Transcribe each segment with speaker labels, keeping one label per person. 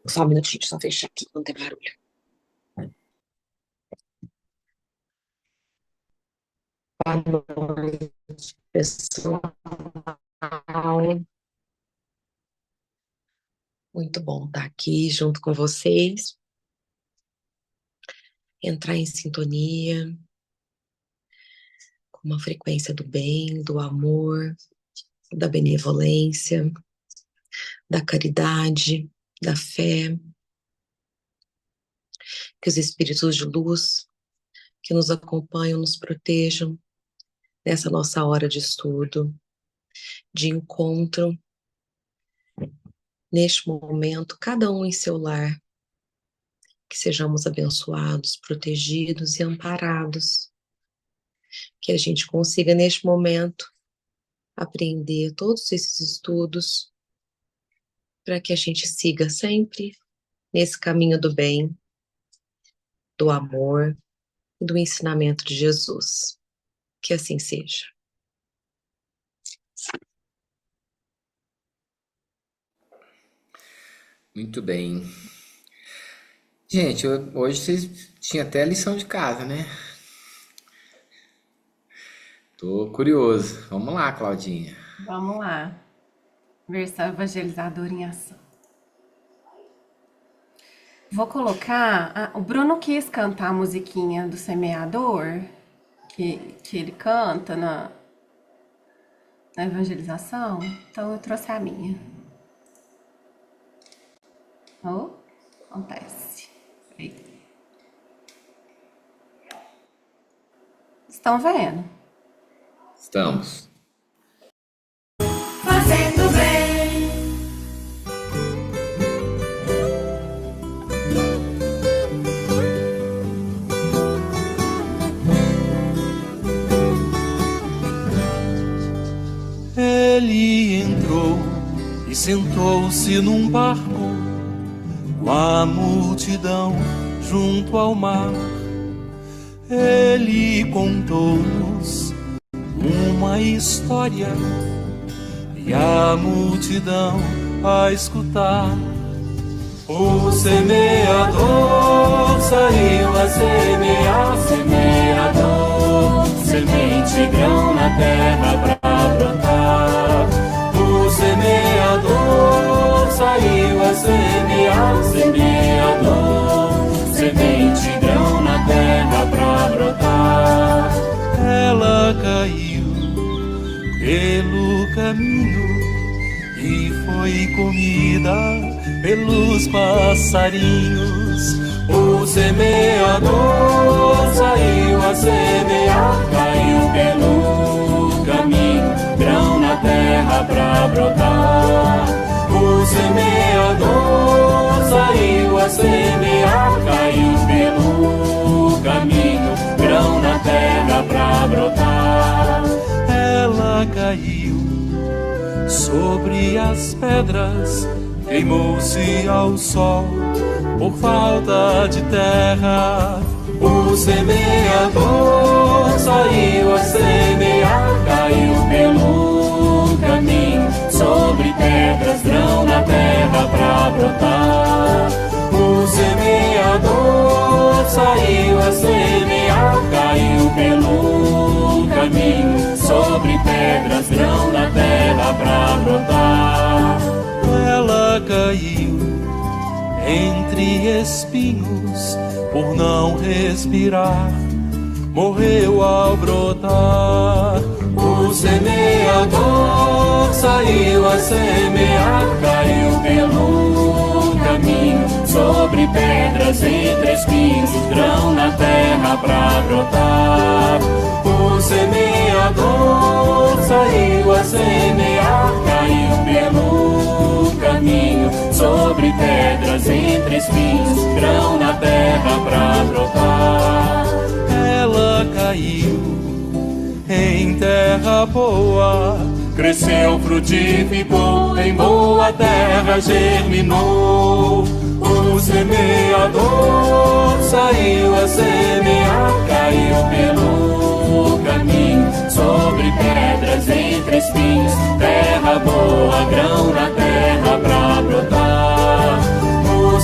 Speaker 1: Só um minutinho, só fechar aqui, não tem barulho. Boa noite, pessoal. Muito bom estar aqui junto com vocês. Entrar em sintonia com uma frequência do bem, do amor, da benevolência, da caridade, da fé. Que os espíritos de luz que nos acompanham, nos protejam nessa nossa hora de estudo, de encontro, neste momento, cada um em seu lar, que sejamos abençoados, protegidos e amparados, que a gente consiga, neste momento, aprender todos esses estudos, para que a gente siga sempre nesse caminho do bem, do amor e do ensinamento de Jesus. Que assim seja.
Speaker 2: Muito bem. Gente, hoje vocês tinham até lição de casa, né? Tô curioso. Vamos lá, Claudinha.
Speaker 3: Vamos lá. Versão evangelizadora em ação. Vou colocar. O Bruno quis cantar a musiquinha do semeador, que ele canta na evangelização, então eu trouxe a minha. Oh, acontece. Aí. Estão vendo?
Speaker 2: Estamos.
Speaker 4: Fazendo bem.
Speaker 5: Ele entrou e sentou-se num barco com a multidão junto ao mar. Ele contou-nos uma história e a multidão a escutar. O semeador saiu a semear, semeador, semente grão na terra pra brotar. O semeador saiu a semear, semeador, semente grão na terra pra brotar. Ela caiu pelo caminho e foi comida pelos passarinhos. O semeador saiu a semear, caiu pelo caminho, grão na terra pra brotar. O semeador saiu a semear, caiu pelo caminho, grão na terra pra brotar. Ela caiu sobre as pedras, queimou-se ao sol por falta de terra. O semeador saiu a semear, caiu pelo caminho, sobre pedras, grão na terra pra brotar. O semeador saiu a semear, caiu pelo caminho, sobre pedras, grão na terra pra brotar. Ela caiu entre espinhos por não respirar, morreu ao brotar. O semeador saiu a semear, caiu pelo caminho, sobre pedras, entre espinhos, grão na terra pra brotar. O semeador saiu a semear, caiu pelo caminho, sobre pedras, entre espinhos, grão na terra pra brotar. Ela caiu em terra boa, cresceu, frutificou, em boa terra germinou. O semeador saiu a semear, caiu pelo caminho, sobre pedras, entre espinhos, terra boa, grão na terra pra brotar. O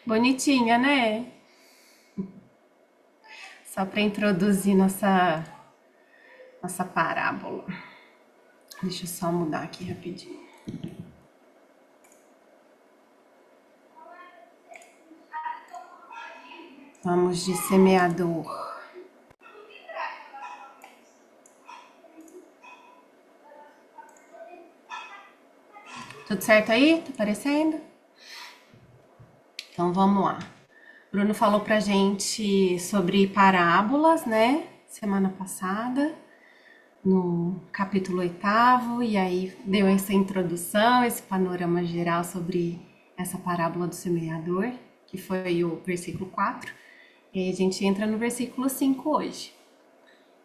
Speaker 3: Bonitinha, né? Só para introduzir nossa parábola. Deixa eu só mudar aqui rapidinho. Vamos de semeador. Tudo certo aí? Tá aparecendo? Então vamos lá. Bruno falou pra gente sobre parábolas, né? Semana passada, no capítulo 8º, e aí deu essa introdução, esse panorama geral sobre essa parábola do semeador, que foi o versículo 4. E a gente entra no versículo 5 hoje.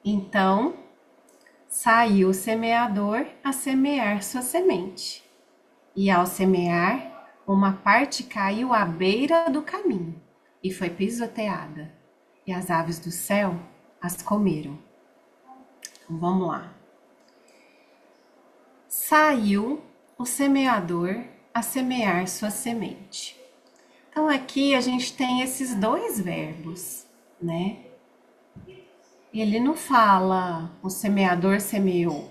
Speaker 3: Então, saiu o semeador a semear sua semente. E ao semear, uma parte caiu à beira do caminho e foi pisoteada, e as aves do céu as comeram. Então, vamos lá. Saiu o semeador a semear sua semente. Então, aqui a gente tem esses dois verbos, né? Ele não fala o semeador semeou.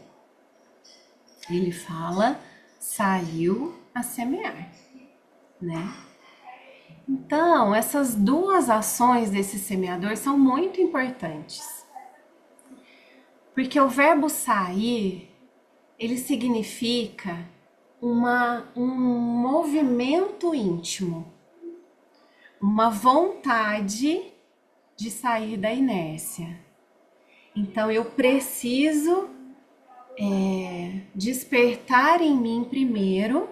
Speaker 3: Ele fala saiu a semear, né? Então, essas duas ações desse semeador são muito importantes. Porque o verbo sair, ele significa um movimento íntimo, uma vontade de sair da inércia. Então, eu preciso despertar em mim primeiro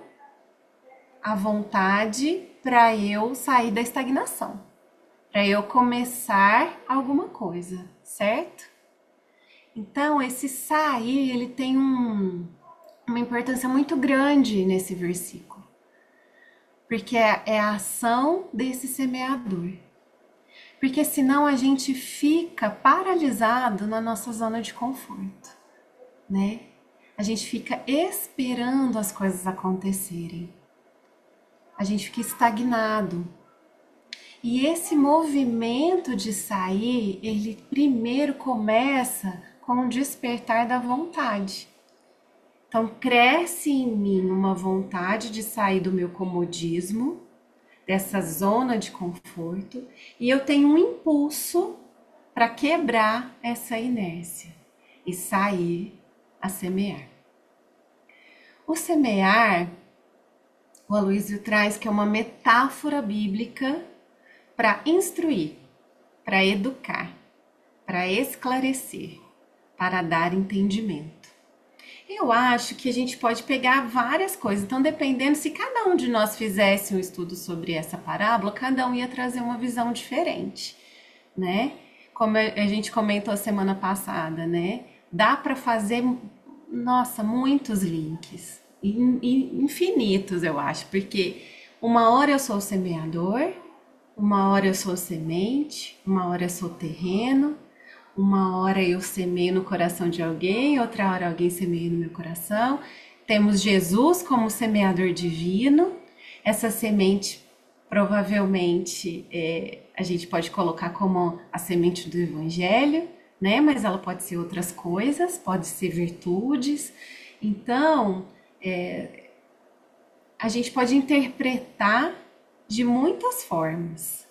Speaker 3: a vontade para eu sair da estagnação, para eu começar alguma coisa, certo? Então, esse sair, ele tem uma importância muito grande nesse versículo, porque é a ação desse semeador. Porque senão a gente fica paralisado na nossa zona de conforto, né? A gente fica esperando as coisas acontecerem. A gente fica estagnado. E esse movimento de sair, ele primeiro começa com o despertar da vontade. Então, cresce em mim uma vontade de sair do meu comodismo, dessa zona de conforto, e eu tenho um impulso para quebrar essa inércia e sair a semear. O semear, o Aloysio traz que é uma metáfora bíblica para instruir, para educar, para esclarecer, para dar entendimento. Eu acho que a gente pode pegar várias coisas. Então, dependendo, se cada um de nós fizesse um estudo sobre essa parábola, cada um ia trazer uma visão diferente, né? Como a gente comentou semana passada, né? Dá para fazer, nossa, muitos links, infinitos, eu acho, porque uma hora eu sou o semeador, uma hora eu sou semente, uma hora eu sou terreno, uma hora eu semeio no coração de alguém, outra hora alguém semeia no meu coração. Temos Jesus como semeador divino. Essa semente, provavelmente, a gente pode colocar como a semente do Evangelho, né? Mas ela pode ser outras coisas, pode ser virtudes. Então, a gente pode interpretar de muitas formas.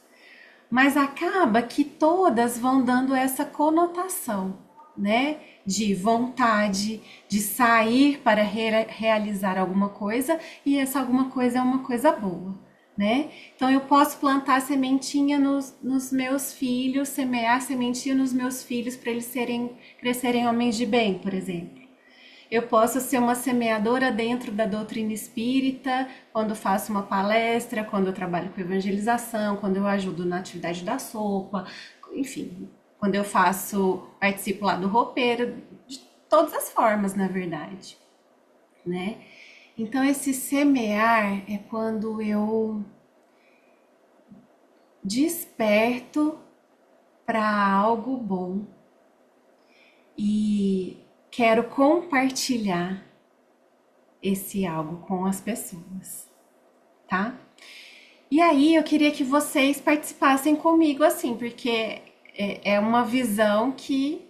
Speaker 3: Mas acaba que todas vão dando essa conotação, né? De vontade, de sair para realizar alguma coisa, e essa alguma coisa é uma coisa boa, né? Então eu posso plantar sementinha nos meus filhos, semear sementinha nos meus filhos para eles crescerem homens de bem, por exemplo. Eu posso ser uma semeadora dentro da doutrina espírita, quando faço uma palestra, quando eu trabalho com evangelização, quando eu ajudo na atividade da sopa, enfim, quando eu participo lá do roupeiro, de todas as formas, na verdade, né? Então, esse semear é quando eu desperto para algo bom e quero compartilhar esse algo com as pessoas, tá? E aí eu queria que vocês participassem comigo assim, porque é uma visão que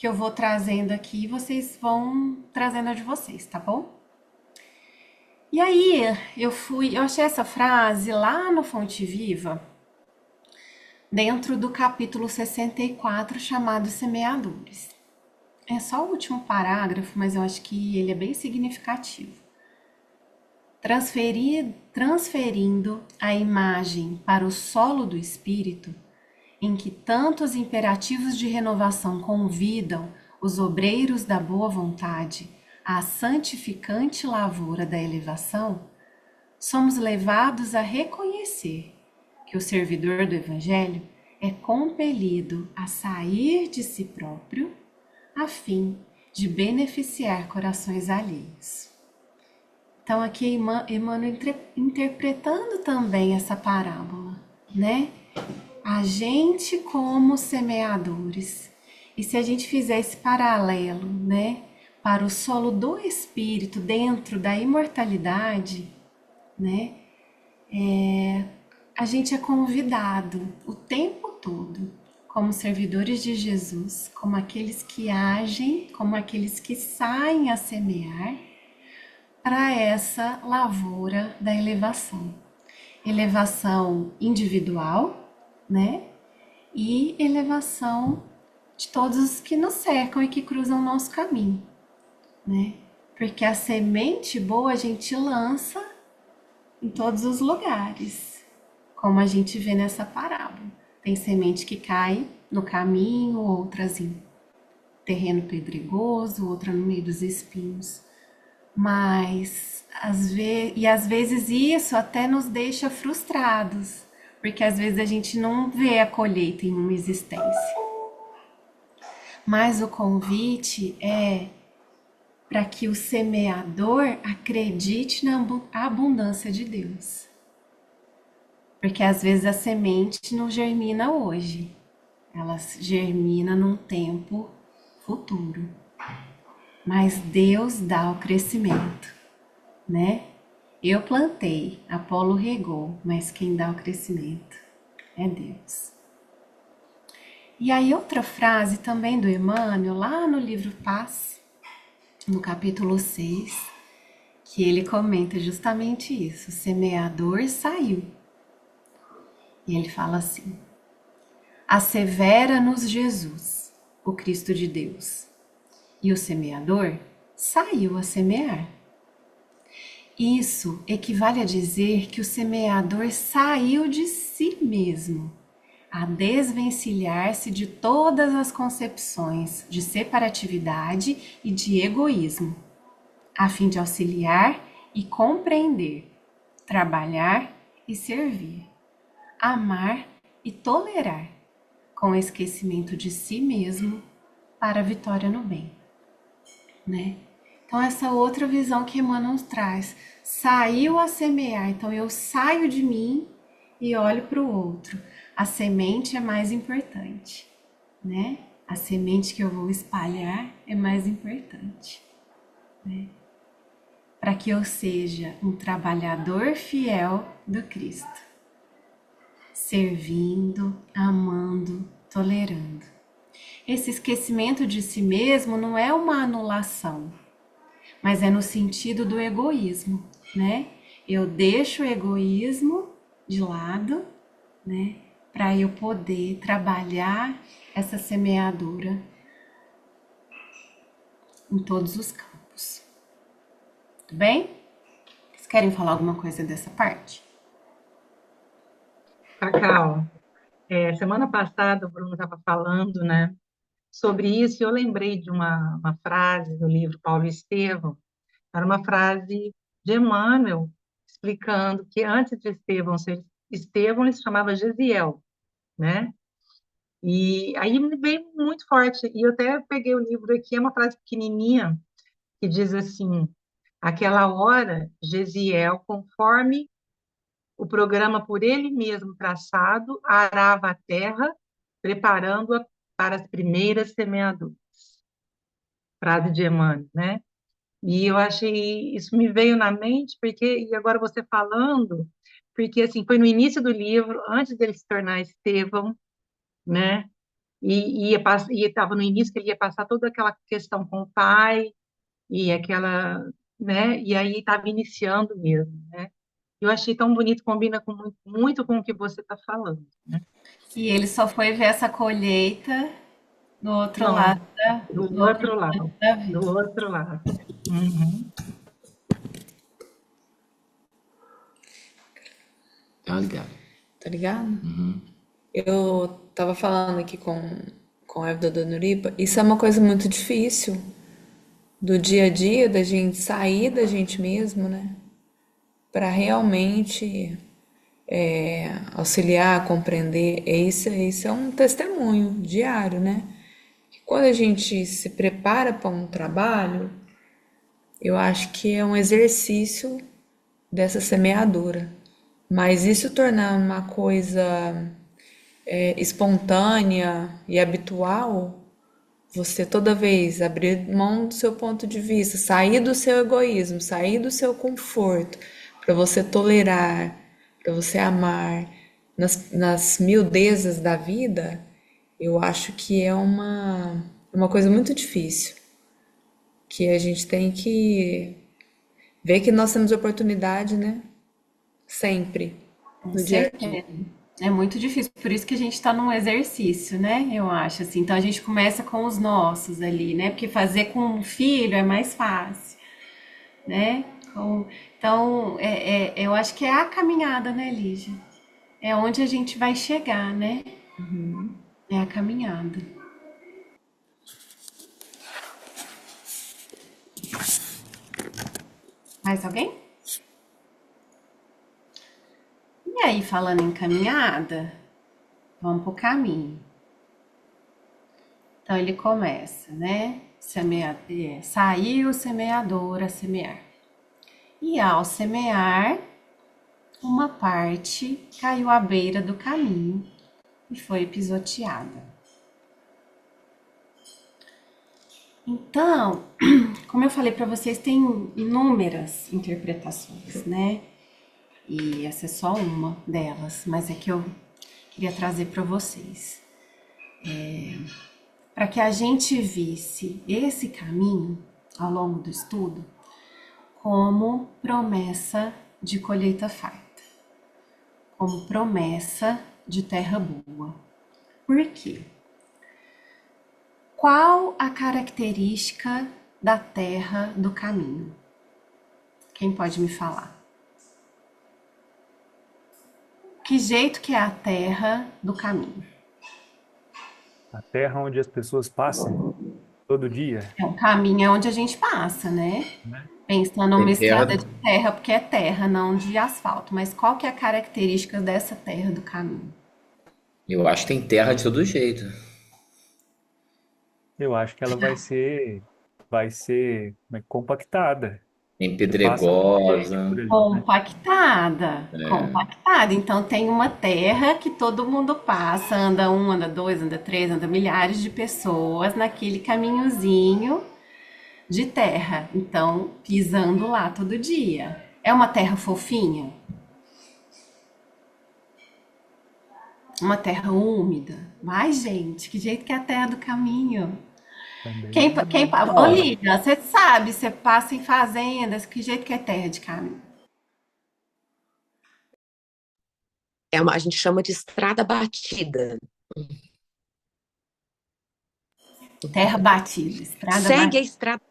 Speaker 3: eu vou trazendo aqui e vocês vão trazendo a de vocês, tá bom? E aí eu achei essa frase lá no Fonte Viva, dentro do capítulo 64, chamado Semeadores. É só o último parágrafo, mas eu acho que ele é bem significativo. Transferindo a imagem para o solo do espírito, em que tantos imperativos de renovação convidam os obreiros da boa vontade à santificante lavoura da elevação, somos levados a reconhecer que o servidor do Evangelho é compelido a sair de si próprio a fim de beneficiar corações alheios. Então, aqui Emmanuel interpretando também essa parábola, né? A gente como semeadores. E se a gente fizer esse paralelo, né, para o solo do espírito dentro da imortalidade, né, a gente é convidado o tempo todo, como servidores de Jesus, como aqueles que agem, como aqueles que saem a semear, para essa lavoura da elevação. Elevação individual, né? E elevação de todos os que nos cercam e que cruzam o nosso caminho, né? Porque a semente boa a gente lança em todos os lugares, como a gente vê nessa parábola. Tem semente que cai no caminho, outras em terreno pedregoso, outra no meio dos espinhos. Mas às vezes isso até nos deixa frustrados, porque às vezes a gente não vê a colheita em uma existência. Mas o convite é para que o semeador acredite na abundância de Deus. Porque às vezes a semente não germina hoje, ela germina num tempo futuro. Mas Deus dá o crescimento, né? Eu plantei, Apolo regou, mas quem dá o crescimento é Deus. E aí outra frase também do Emmanuel, lá no livro Paz, no capítulo 6, que ele comenta justamente isso, o semeador saiu. E ele fala assim: assevera-nos Jesus, o Cristo de Deus, e o semeador saiu a semear. Isso equivale a dizer que o semeador saiu de si mesmo, a desvencilhar-se de todas as concepções de separatividade e de egoísmo, a fim de auxiliar e compreender, trabalhar e servir, amar e tolerar, com esquecimento de si mesmo para a vitória no bem, né? Então essa outra visão que Emmanuel traz, saiu a semear, então eu saio de mim e olho para o outro. A semente é mais importante, né? A semente que eu vou espalhar é mais importante, né? Para que eu seja um trabalhador fiel do Cristo, servindo, amando, tolerando. Esse esquecimento de si mesmo não é uma anulação, mas é no sentido do egoísmo, né? Eu deixo o egoísmo de lado, né? Para eu poder trabalhar essa semeadura em todos os campos. Tudo bem? Vocês querem falar alguma coisa dessa parte?
Speaker 4: Cacau, semana passada o Bruno estava falando, né, sobre isso e eu lembrei de uma frase do livro Paulo e Estevão. Era uma frase de Emmanuel explicando que antes de Estevão ser Estevão, ele se chamava Gesiel, né? E aí me veio muito forte, e eu até peguei o livro aqui, é uma frase pequenininha, que diz assim: aquela hora, Gesiel, conforme o programa por ele mesmo traçado, arava a terra, preparando-a para as primeiras semeaduras. Frase de Emmanuel, né? E eu achei, isso me veio na mente, porque, e agora você falando, porque assim, foi no início do livro, antes dele se tornar Estevão, né? E estava no início que ele ia passar toda aquela questão com o pai, e aquela, né? E aí estava iniciando mesmo, né? Eu achei tão bonito, combina com muito com o que você está falando, né?
Speaker 3: E ele só foi ver essa colheita no outro
Speaker 4: Não,
Speaker 3: lado da,
Speaker 4: do
Speaker 3: do outro
Speaker 4: outro
Speaker 3: lado
Speaker 4: lado,
Speaker 3: da
Speaker 4: do
Speaker 3: vida.
Speaker 4: outro lado. Uhum.
Speaker 2: Tá ligado?
Speaker 6: Tá ligado? Eu tava falando aqui com a Evda da Nuripa, isso é uma coisa muito difícil do dia a dia, da gente sair da gente mesmo, né? Pra realmente auxiliar, compreender. Isso é um testemunho diário, né? Que quando a gente se prepara para um trabalho, eu acho que é um exercício dessa semeadura. Mas isso tornar uma coisa espontânea e habitual, você toda vez abrir mão do seu ponto de vista, sair do seu egoísmo, sair do seu conforto, para você tolerar, para você amar nas miudezas da vida, eu acho que é uma coisa muito difícil, que a gente tem que ver que nós temos oportunidade, né? Sempre,
Speaker 3: Com
Speaker 6: no dia a dia.
Speaker 3: certeza. É muito difícil, por isso que a gente está num exercício, né? Eu acho assim. Então a gente começa com os nossos ali, né? Porque fazer com um filho é mais fácil, né? Então, eu acho que é a caminhada, né, Lígia? É onde a gente vai chegar, né? É a caminhada. Mais alguém? E aí, falando em caminhada, vamos pro caminho. Então ele começa, né? Saiu o semeador a semear. E ao semear, uma parte caiu à beira do caminho e foi pisoteada. Então, como eu falei para vocês, tem inúmeras interpretações, né? E essa é só uma delas, mas é que eu queria trazer para vocês. Para que a gente visse esse caminho ao longo do estudo como promessa de colheita farta, como promessa de terra boa. Por quê? Qual a característica da terra do caminho? Quem pode me falar? Que jeito que é a terra do caminho?
Speaker 7: A terra onde as pessoas passam todo dia,
Speaker 3: É um caminho onde a gente passa, né?
Speaker 7: né?
Speaker 3: Pensando numa
Speaker 2: Tem
Speaker 3: estrada
Speaker 2: terra.
Speaker 3: de terra, porque é terra, não de asfalto. Mas qual que é a característica dessa terra do caminho?
Speaker 2: Eu acho que tem terra de todo jeito.
Speaker 7: Eu acho que ela vai ser compactada.
Speaker 2: Tem
Speaker 7: Você passa facilmente
Speaker 2: pedregosa.
Speaker 7: por ali, né?
Speaker 3: Compactada, compactada. Então tem uma terra que todo mundo passa, anda um, anda dois, anda três, anda milhares de pessoas naquele caminhozinho de terra. Então, pisando lá todo dia. É uma terra fofinha? Uma terra úmida? Vai, gente, que jeito que é a terra do caminho.
Speaker 7: Também.
Speaker 3: Olívia, você sabe, você passa em fazendas, que jeito que é terra de caminho?
Speaker 1: A gente chama de estrada batida.
Speaker 3: Terra batida, estrada
Speaker 1: Segue a
Speaker 3: batida.
Speaker 1: estrada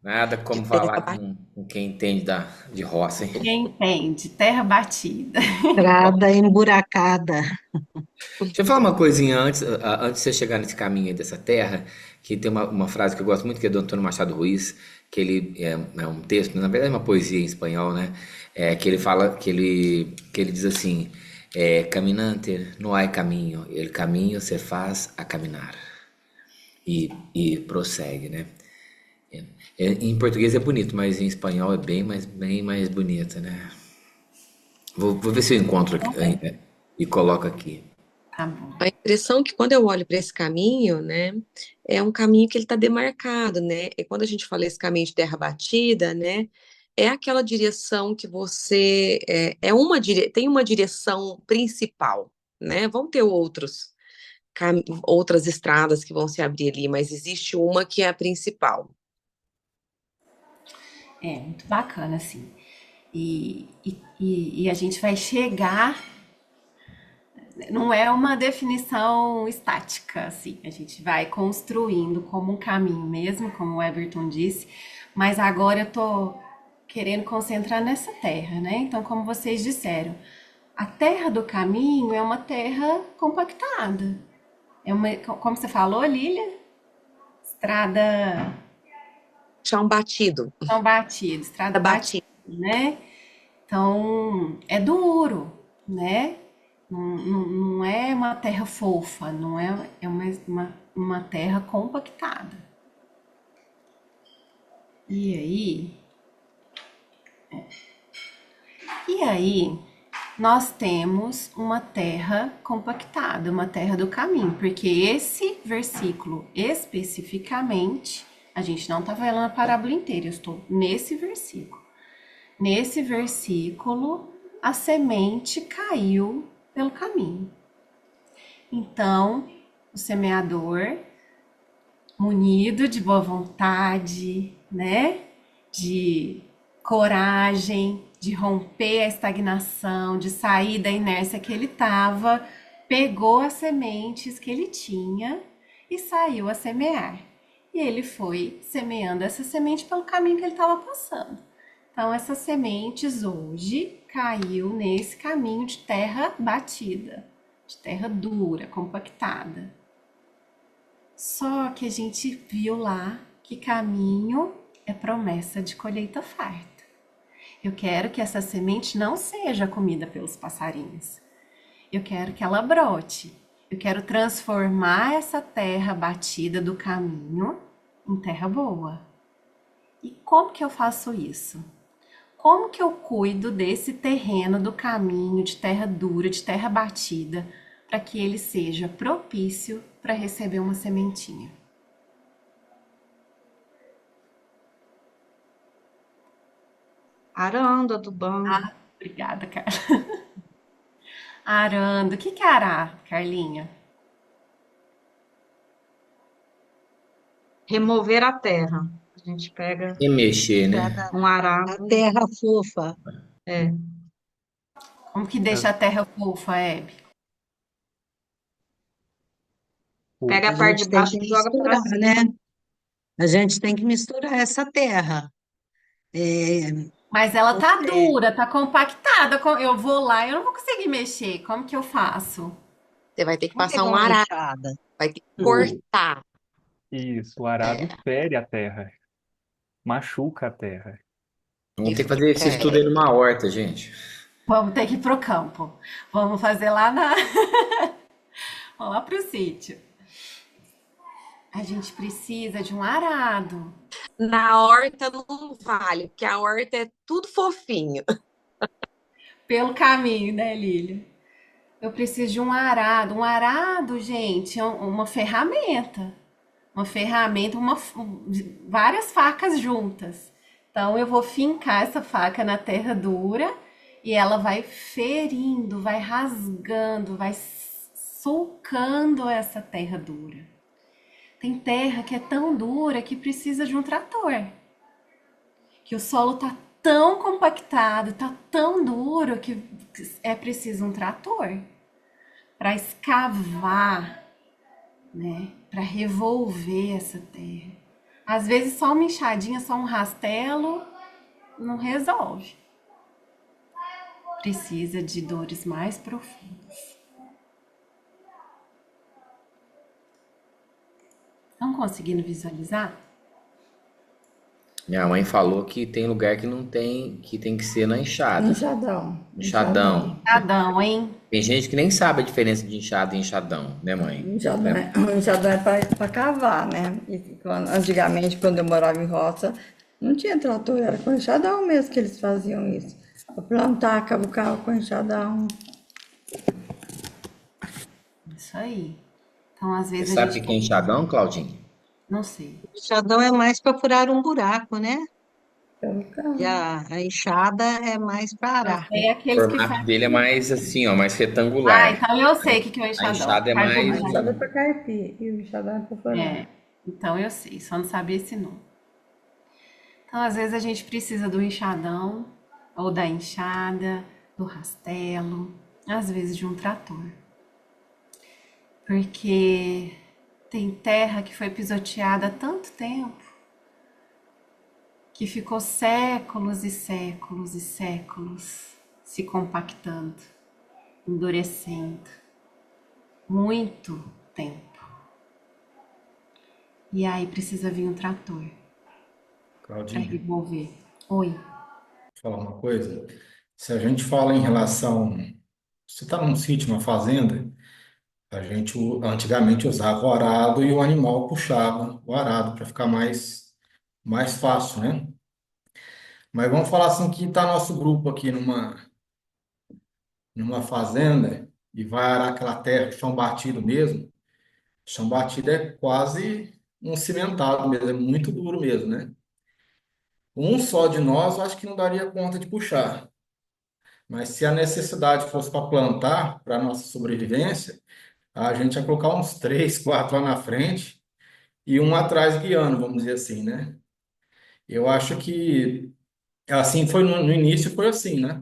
Speaker 2: Nada
Speaker 1: de
Speaker 2: como
Speaker 1: terra
Speaker 2: falar
Speaker 1: batida.
Speaker 2: com quem entende de roça, hein?
Speaker 3: Quem entende? Terra batida.
Speaker 8: Estrada emburacada.
Speaker 2: Deixa eu falar uma coisinha antes de você chegar nesse caminho aí dessa terra, que tem uma frase que eu gosto muito, que é do Antônio Machado Ruiz, que ele é um texto, na verdade é uma poesia em espanhol, né? Que ele fala, que ele diz assim, caminante, no hay caminho, el caminho se faz a caminar. E prossegue, né? Em português é bonito, mas em espanhol é bem mais bonito, né? Vou ver se eu encontro aqui, e coloco aqui.
Speaker 3: Tá bom.
Speaker 1: A impressão que quando eu olho para esse caminho, né, é um caminho que ele está demarcado, né? E quando a gente fala esse caminho de terra batida, né, é aquela direção que você tem uma direção principal, né? Vão ter outras estradas que vão se abrir ali, mas existe uma que é a principal.
Speaker 3: É muito bacana, assim. E a gente vai chegar. Não é uma definição estática, assim. A gente vai construindo como um caminho mesmo, como o Everton disse. Mas agora eu tô querendo concentrar nessa terra, né? Então, como vocês disseram, a terra do caminho é uma terra compactada. Como você falou, Lília? Estrada
Speaker 1: Chão batido.
Speaker 3: chão batido, estrada batida,
Speaker 1: Batido.
Speaker 3: né? Então, é duro, né? Não é uma terra fofa, não é, é uma terra compactada. E aí, e aí, nós temos uma terra compactada, uma terra do caminho, porque esse versículo especificamente, a gente não está falando a parábola inteira, eu estou nesse versículo. Nesse versículo, a semente caiu pelo caminho. Então, o semeador, munido de boa vontade, né? De coragem, de romper a estagnação, de sair da inércia que ele estava, pegou as sementes que ele tinha e saiu a semear. E ele foi semeando essa semente pelo caminho que ele estava passando. Então, essas sementes hoje caiu nesse caminho de terra batida, de terra dura, compactada. Só que a gente viu lá que caminho é promessa de colheita farta. Eu quero que essa semente não seja comida pelos passarinhos. Eu quero que ela brote. Eu quero transformar essa terra batida do caminho em terra boa. E como que eu faço isso? Como que eu cuido desse terreno do caminho de terra dura, de terra batida, para que ele seja propício para receber uma sementinha?
Speaker 4: Arando, adubando.
Speaker 3: Ah, obrigada, Carla. Arando. O que é arar, Carlinha?
Speaker 4: Remover a terra. A gente pega
Speaker 2: E mexer, né?
Speaker 4: um
Speaker 8: A
Speaker 4: arado.
Speaker 8: terra fofa.
Speaker 4: É.
Speaker 3: Como que deixa a terra fofa, Hebe?
Speaker 4: Pega
Speaker 8: A
Speaker 4: a parte
Speaker 8: gente
Speaker 4: de
Speaker 8: tem
Speaker 4: baixo
Speaker 8: que
Speaker 4: e joga para
Speaker 8: misturar, né?
Speaker 4: cima.
Speaker 8: A gente tem que misturar essa terra. É,
Speaker 3: Mas ela tá
Speaker 8: é,
Speaker 3: dura, tá compactada. Eu vou lá, eu não vou conseguir mexer. Como que eu faço?
Speaker 1: Você vai ter que
Speaker 8: vamos
Speaker 1: passar
Speaker 8: pegar
Speaker 1: um
Speaker 8: uma
Speaker 1: arado,
Speaker 8: enxada.
Speaker 1: vai ter que
Speaker 7: O,
Speaker 1: cortar.
Speaker 7: isso, o arado fere a terra, machuca a terra.
Speaker 2: Vamos ter que fazer esse estudo aí numa horta, gente.
Speaker 3: Vamos ter que ir pro campo. Vamos fazer Vamos lá pro sítio. A gente precisa de um arado.
Speaker 1: Na horta não vale, porque a horta é tudo fofinho.
Speaker 3: Pelo caminho, né, Lília? Eu preciso de um arado. Um arado, gente, é uma ferramenta. Uma ferramenta, várias facas juntas. Então, eu vou fincar essa faca na terra dura e ela vai ferindo, vai rasgando, vai sulcando essa terra dura. Tem terra que é tão dura que precisa de um trator. Que o solo tá tão compactado, tá tão duro que é preciso um trator para escavar, né? Para revolver essa terra. Às vezes só uma enxadinha, só um rastelo não resolve. Precisa de dores mais profundas. Estão conseguindo visualizar?
Speaker 2: Minha mãe falou que tem lugar que não tem, que tem que ser na enxada.
Speaker 9: Enxadão.
Speaker 2: Enxadão.
Speaker 3: Adão, hein?
Speaker 2: Tem gente que nem sabe a diferença de enxada e enxadão, né, mãe?
Speaker 9: Enxadão é para cavar, né? E antigamente, quando eu morava em roça, não tinha trator, era com enxadão mesmo que eles faziam isso. Para plantar, cavucar com enxadão.
Speaker 3: Isso aí. Então, às
Speaker 2: Você
Speaker 3: vezes a
Speaker 2: sabe o
Speaker 3: gente...
Speaker 2: que é enxadão, Claudinho?
Speaker 3: Não sei.
Speaker 8: O enxadão é mais para furar um buraco, né?
Speaker 9: pelo
Speaker 8: E
Speaker 9: carro.
Speaker 8: a enxada é mais para
Speaker 3: Eu
Speaker 8: arar.
Speaker 3: sei
Speaker 2: O
Speaker 3: aqueles que
Speaker 2: formato dele é
Speaker 3: fazem.
Speaker 2: mais assim, ó, mais
Speaker 3: Ah,
Speaker 2: retangular.
Speaker 3: então eu sei o que que é o
Speaker 2: A
Speaker 3: enxadão.
Speaker 2: enxada é
Speaker 9: A
Speaker 2: mais.
Speaker 9: enxada é
Speaker 3: Carbonizadinho.
Speaker 9: para carpir e o enxadão é para
Speaker 3: É,
Speaker 9: folhar.
Speaker 3: então eu sei, só não sabia esse nome. Então, às vezes a gente precisa do enxadão, ou da enxada, do rastelo, às vezes de um trator. Porque tem terra que foi pisoteada há tanto tempo que ficou séculos e séculos e séculos se compactando, endurecendo. Muito tempo. E aí precisa vir um trator para
Speaker 10: Claudinha,
Speaker 3: remover. Oi.
Speaker 10: vou falar uma coisa. Se a gente fala em relação, você está num sítio, uma fazenda, a gente antigamente usava o arado e o animal puxava o arado para ficar mais fácil, né? Mas vamos falar assim que está nosso grupo aqui numa fazenda e vai arar aquela terra, chão batido mesmo. Chão batido é quase um cimentado mesmo, é muito duro mesmo, né? Um só de nós, eu acho que não daria conta de puxar. Mas se a necessidade fosse para plantar, para nossa sobrevivência, a gente ia colocar uns três, quatro lá na frente e um atrás guiando, vamos dizer assim, né? Eu acho que assim foi no início, foi assim, né?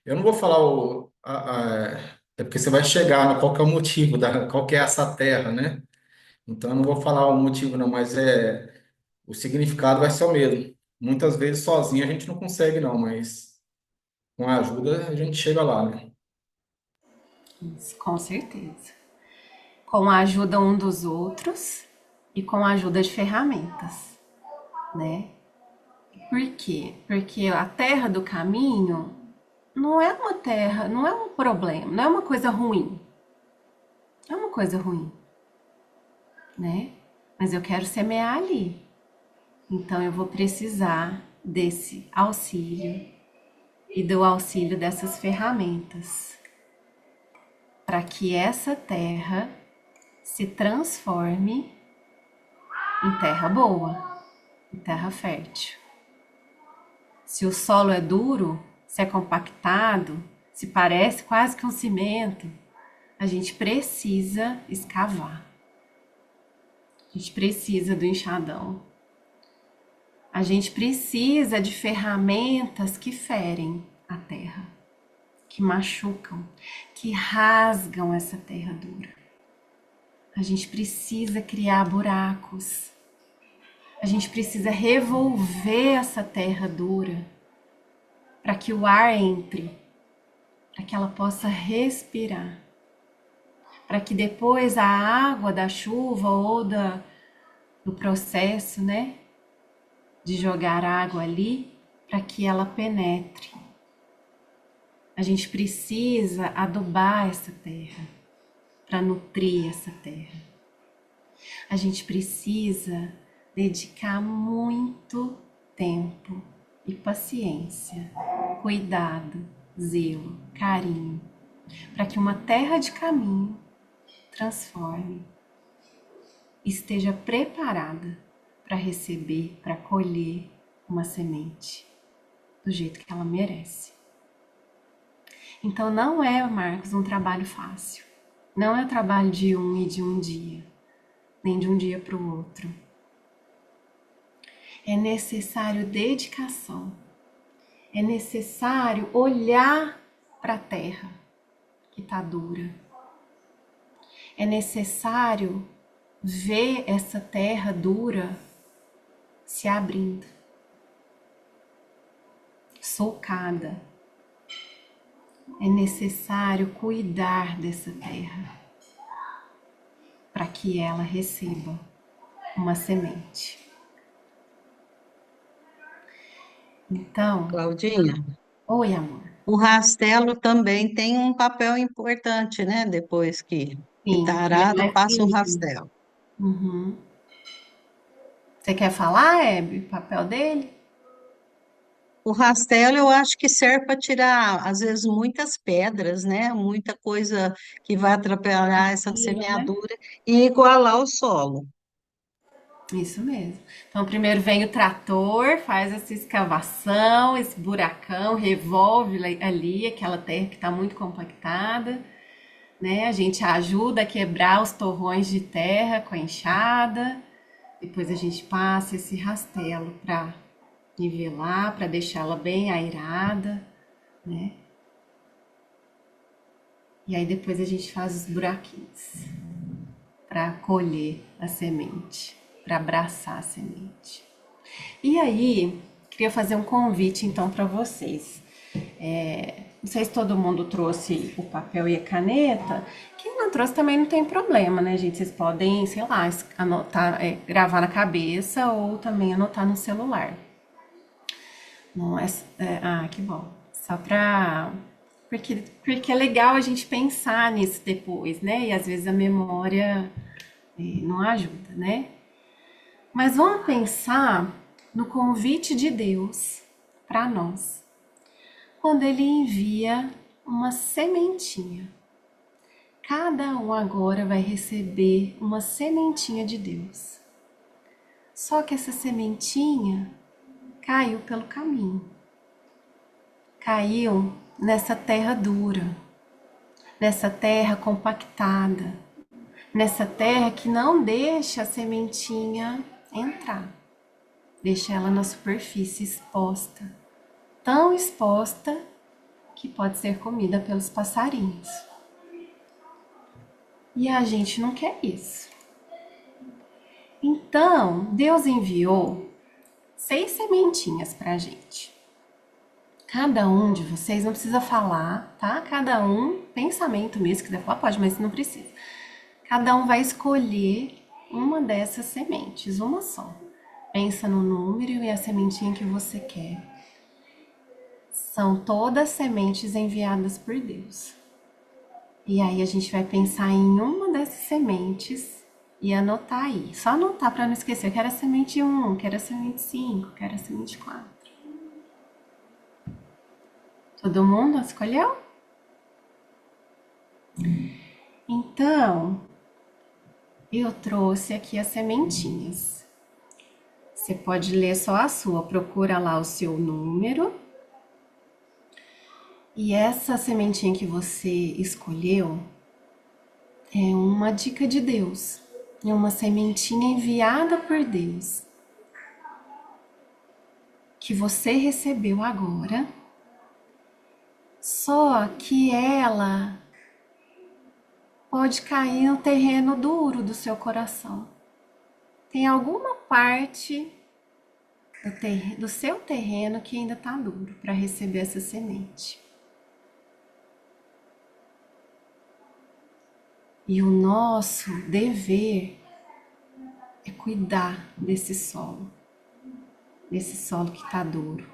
Speaker 10: Eu não vou falar é porque você vai chegar no qual que é o motivo qual que é essa terra, né? Então eu não vou falar o motivo não, mas o significado vai ser o mesmo. Muitas vezes sozinho a gente não consegue não, mas com a ajuda a gente chega lá, né?
Speaker 3: Isso, com certeza. Com a ajuda um dos outros e com a ajuda de ferramentas, né? Por quê? Porque a terra do caminho não é uma terra, não é um problema, não é uma coisa ruim. Não é uma coisa ruim, né? Mas eu quero semear ali. Então eu vou precisar desse auxílio e do auxílio dessas ferramentas para que essa terra se transforme em terra boa, em terra fértil. Se o solo é duro, se é compactado, se parece quase que um cimento, a gente precisa escavar. A gente precisa do enxadão. A gente precisa de ferramentas que ferem a terra, que machucam, que rasgam essa terra dura. A gente precisa criar buracos. A gente precisa revolver essa terra dura para que o ar entre, para que ela possa respirar, para que depois a água da chuva ou do processo, né, de jogar água ali, para que ela penetre. A gente precisa adubar essa terra, para nutrir essa terra. A gente precisa dedicar muito tempo e paciência, cuidado, zelo, carinho, para que uma terra de caminho transforme, esteja preparada para receber, para colher uma semente do jeito que ela merece. Então não é, Marcos, um trabalho fácil. Não é trabalho de um e de um dia, nem de um dia para o outro. É necessário dedicação. É necessário olhar para a terra que está dura. É necessário ver essa terra dura se abrindo, socada. É necessário cuidar dessa terra para que ela receba uma semente. Então,
Speaker 8: Claudinha,
Speaker 3: oi, amor.
Speaker 8: o rastelo também tem um papel importante, né? Depois que está
Speaker 3: Sim, ele é
Speaker 8: arado,
Speaker 3: mais
Speaker 8: passa o
Speaker 3: firme.
Speaker 8: rastelo.
Speaker 3: Uhum. Você quer falar, Hebe, o papel dele?
Speaker 8: O rastelo eu acho que serve para tirar, às vezes, muitas pedras, né? Muita coisa que vai atrapalhar essa
Speaker 3: Tira, né?
Speaker 8: semeadura e igualar o solo.
Speaker 3: Isso mesmo. Então, primeiro vem o trator, faz essa escavação, esse buracão, revolve ali aquela terra que está muito compactada, né? A gente ajuda a quebrar os torrões de terra com a enxada. Depois a gente passa esse rastelo para nivelar, para deixá-la bem airada, né? E aí depois a gente faz os buraquinhos para colher a semente, para abraçar a semente. E aí, queria fazer um convite então para vocês. Não sei se todo mundo trouxe o papel e a caneta. Quem não trouxe também não tem problema, né, gente? Vocês podem, sei lá, anotar, gravar na cabeça ou também anotar no celular. Não é, que bom. Só para porque é legal a gente pensar nisso depois, né? E às vezes a memória não ajuda, né? Mas vamos pensar no convite de Deus para nós, quando Ele envia uma sementinha. Cada um agora vai receber uma sementinha de Deus. Só que essa sementinha caiu pelo caminho. Caiu nessa terra dura, nessa terra compactada, nessa terra que não deixa a sementinha entrar, deixa ela na superfície exposta, tão exposta que pode ser comida pelos passarinhos. E a gente não quer isso. Então, Deus enviou 6 sementinhas pra gente. Cada um de vocês, não precisa falar, tá? Cada um, pensamento mesmo, se quiser falar pode, mas não precisa. Cada um vai escolher uma dessas sementes, uma só. Pensa no número e a sementinha que você quer. São todas sementes enviadas por Deus. E aí a gente vai pensar em uma dessas sementes e anotar aí. Só anotar para não esquecer. Eu quero a semente 1, quero a semente 5, quero a semente 4. Todo mundo escolheu? Então, eu trouxe aqui as sementinhas. Você pode ler só a sua, procura lá o seu número. E essa sementinha que você escolheu é uma dica de Deus. É uma sementinha enviada por Deus, que você recebeu agora. Só que ela pode cair no terreno duro do seu coração. Tem alguma parte do seu terreno que ainda está duro para receber essa semente. E o nosso dever é cuidar desse solo que está duro,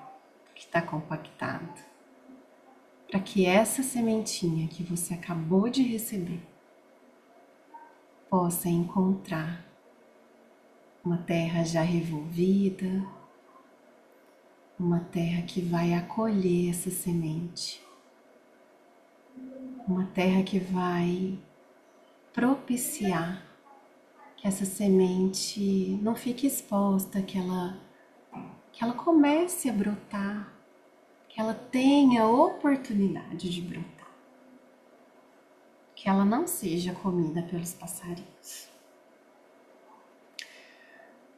Speaker 3: que está compactado. Para que essa sementinha que você acabou de receber possa encontrar uma terra já revolvida, uma terra que vai acolher essa semente, uma terra que vai propiciar que essa semente não fique exposta, que ela comece a brotar, que ela tenha oportunidade de brotar, que ela não seja comida pelos passarinhos.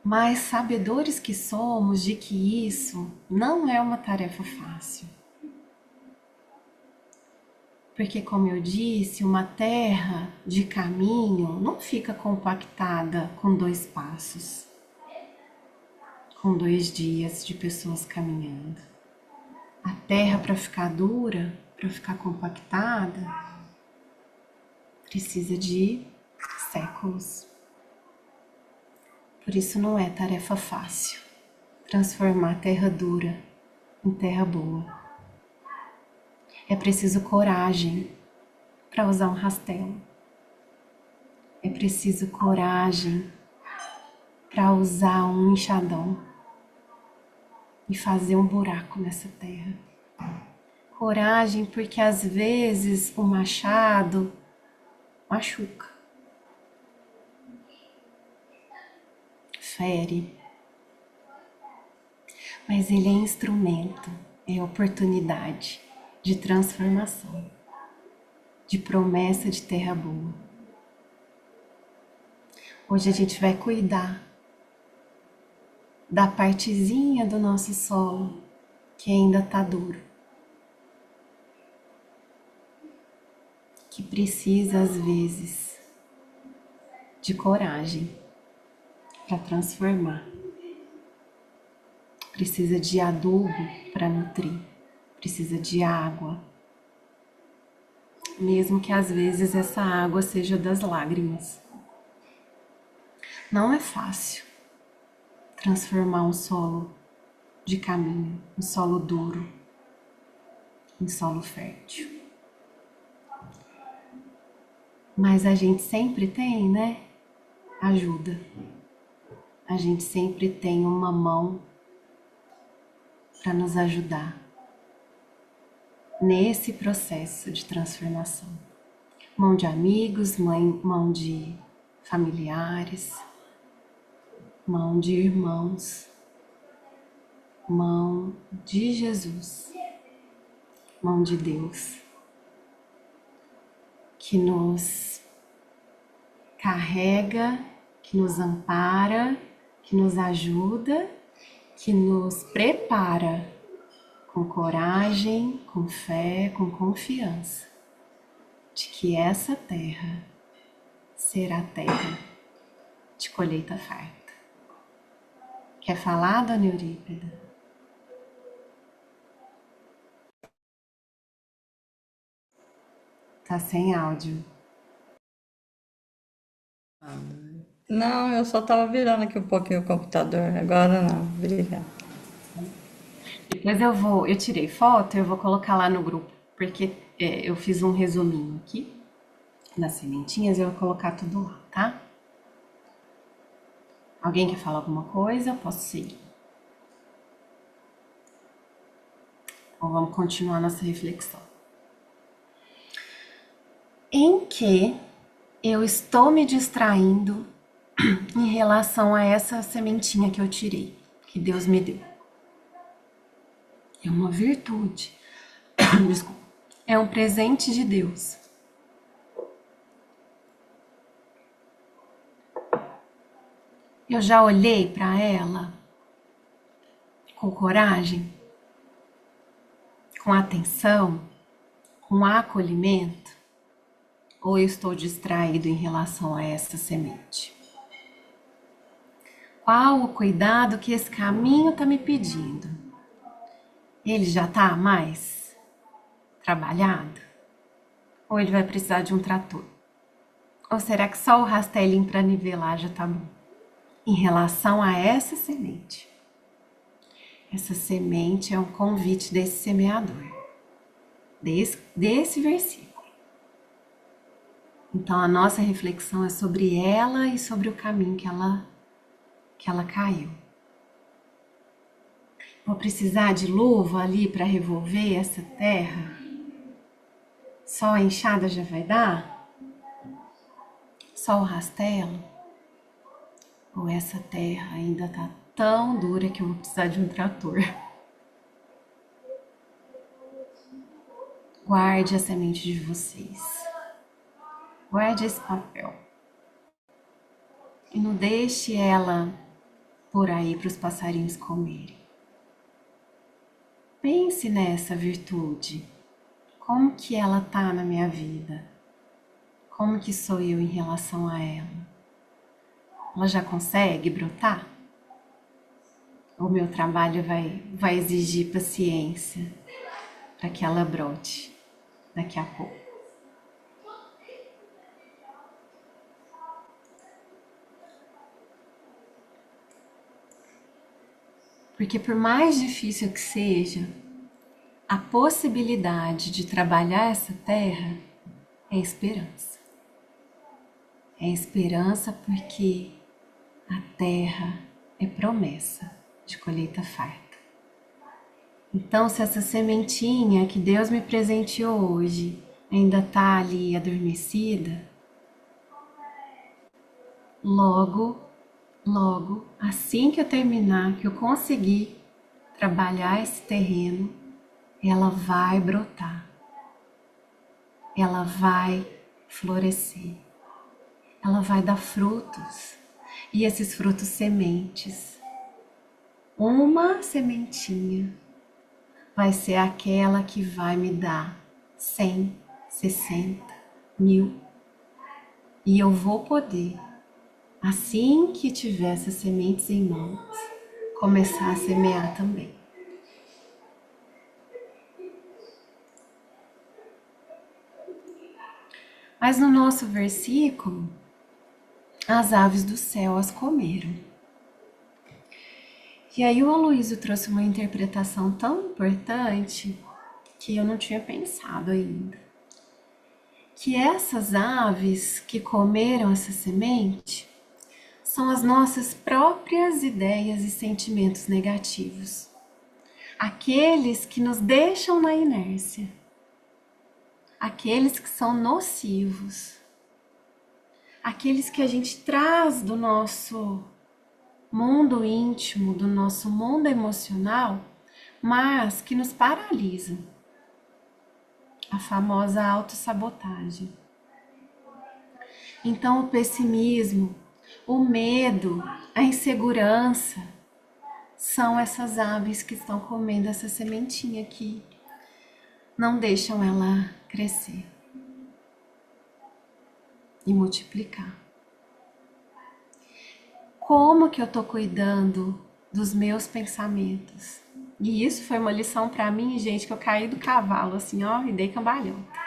Speaker 3: Mas sabedores que somos de que isso não é uma tarefa fácil. Porque, como eu disse, uma terra de caminho não fica compactada com 2 passos, com 2 dias de pessoas caminhando. A terra, para ficar dura, para ficar compactada, precisa de séculos. Por isso não é tarefa fácil transformar a terra dura em terra boa. É preciso coragem para usar um rastelo. É preciso coragem para usar um enxadão e fazer um buraco nessa terra. Coragem porque às vezes o machado machuca. fere, mas ele é instrumento, é oportunidade de transformação, de promessa de terra boa. Hoje a gente vai cuidar da partezinha do nosso solo que ainda está duro, que precisa às vezes de coragem para transformar, precisa de adubo para nutrir, precisa de água, mesmo que às vezes essa água seja das lágrimas. Não é fácil transformar um solo de caminho, um solo duro, em solo fértil. Mas a gente sempre tem, né? Ajuda. A gente sempre tem uma mão para nos ajudar nesse processo de transformação. Mão de amigos, mão de familiares, mão de irmãos, mão de Jesus, mão de Deus, que nos carrega, que nos ampara, que nos ajuda, que nos prepara com coragem, com fé, com confiança de que essa terra será terra de colheita farta. Quer falar, dona Eurípida? Tá sem áudio.
Speaker 9: Não, eu só estava virando aqui um pouquinho o computador. Agora não, obrigada.
Speaker 3: Depois eu tirei foto, eu vou colocar lá no grupo, porque eu fiz um resuminho aqui das sementinhas, eu vou colocar tudo lá, tá? Alguém quer falar alguma coisa? Eu posso seguir. Então vamos continuar nossa reflexão. Em que eu estou me distraindo em relação a essa sementinha que eu tirei, que Deus me deu? É uma virtude. Desculpa. É um presente de Deus. Eu já olhei para ela com coragem, com atenção, com acolhimento, ou eu estou distraído em relação a essa semente? Qual o cuidado que esse caminho está me pedindo? Ele já está mais trabalhado? Ou ele vai precisar de um trator? Ou será que só o rastelinho para nivelar já está bom? Em relação a essa semente. Essa semente é um convite desse semeador, desse versículo. Então a nossa reflexão é sobre ela e sobre o caminho que ela caiu. Vou precisar de luva ali para revolver essa terra? Só a enxada já vai dar? Só o rastelo? Ou essa terra ainda tá tão dura que eu vou precisar de um trator? Guarde a semente de vocês. Guarde esse papel. E não deixe ela por aí para os passarinhos comerem. Pense nessa virtude. Como que ela tá na minha vida? Como que sou eu em relação a ela? Ela já consegue brotar? O meu trabalho vai exigir paciência para que ela brote daqui a pouco. Porque por mais difícil que seja, a possibilidade de trabalhar essa terra é esperança. É esperança porque a terra é promessa de colheita farta. Então, se essa sementinha que Deus me presenteou hoje ainda está ali adormecida, logo logo, assim que eu terminar, que eu conseguir trabalhar esse terreno, ela vai brotar, ela vai florescer, ela vai dar frutos, e esses frutos sementes. Uma sementinha vai ser aquela que vai me dar 100, 60, 1000. E eu vou poder, assim que tiver essas sementes em mãos, começar a semear também. Mas no nosso versículo, as aves do céu as comeram. E aí o Aloysio trouxe uma interpretação tão importante que eu não tinha pensado ainda. Que essas aves que comeram essa semente são as nossas próprias ideias e sentimentos negativos. Aqueles que nos deixam na inércia. Aqueles que são nocivos. Aqueles que a gente traz do nosso mundo íntimo, do nosso mundo emocional, mas que nos paralisam. A famosa autossabotagem. Então, o pessimismo, o medo, a insegurança são essas aves que estão comendo essa sementinha que não deixam ela crescer e multiplicar. Como que eu tô cuidando dos meus pensamentos? E isso foi uma lição para mim, gente, que eu caí do cavalo, assim, ó, e dei cambalhota.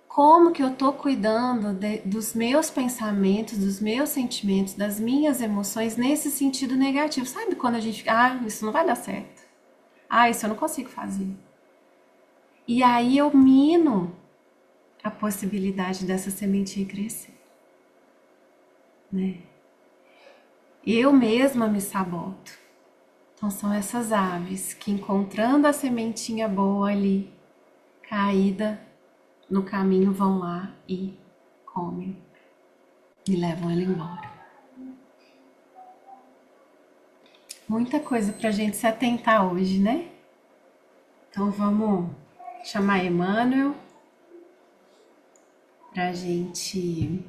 Speaker 3: Como que eu tô cuidando dos meus pensamentos, dos meus sentimentos, das minhas emoções nesse sentido negativo? Sabe quando a gente fica, isso não vai dar certo. Isso eu não consigo fazer. E aí eu mino a possibilidade dessa sementinha crescer, né? Eu mesma me saboto. Então são essas aves que, encontrando a sementinha boa ali, caída no caminho, vão lá e comem e levam ela embora. Muita coisa pra gente se atentar hoje, né? Então vamos chamar Emmanuel pra gente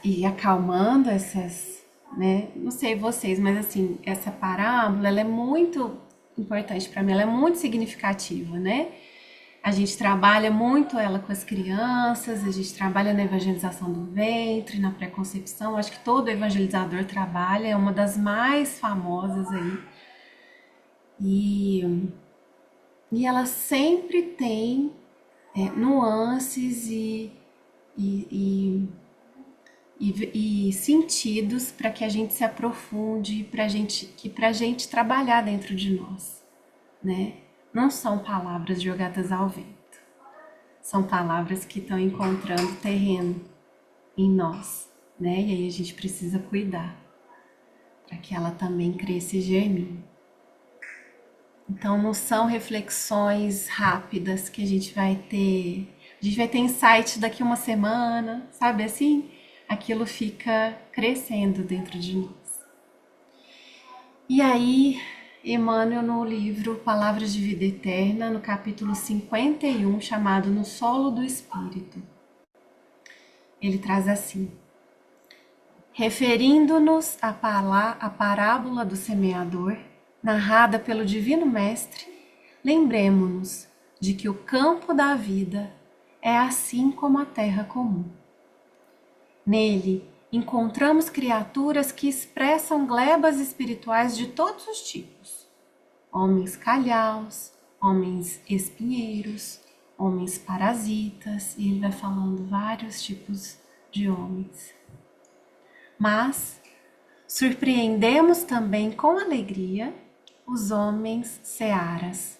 Speaker 3: ir acalmando essas, né? Não sei vocês, mas assim, essa parábola, ela é muito importante para mim, ela é muito significativa, né? A gente trabalha muito ela com as crianças, a gente trabalha na evangelização do ventre, na pré-concepção, acho que todo evangelizador trabalha, é uma das mais famosas aí. E ela sempre tem nuances e sentidos para que a gente se aprofunde, pra gente trabalhar dentro de nós, né? Não são palavras jogadas ao vento, são palavras que estão encontrando terreno em nós, né? E aí a gente precisa cuidar para que ela também cresça e germine. Então não são reflexões rápidas que a gente vai ter insight daqui uma semana, sabe assim? Aquilo fica crescendo dentro de nós. E aí, Emmanuel, no livro Palavras de Vida Eterna, no capítulo 51, chamado No Solo do Espírito, ele traz assim: referindo-nos à parábola do semeador, narrada pelo Divino Mestre, lembremo-nos de que o campo da vida é assim como a terra comum. Nele, encontramos criaturas que expressam glebas espirituais de todos os tipos. Homens calhaus, homens espinheiros, homens parasitas, e ele vai falando vários tipos de homens. Mas surpreendemos também com alegria os homens searas,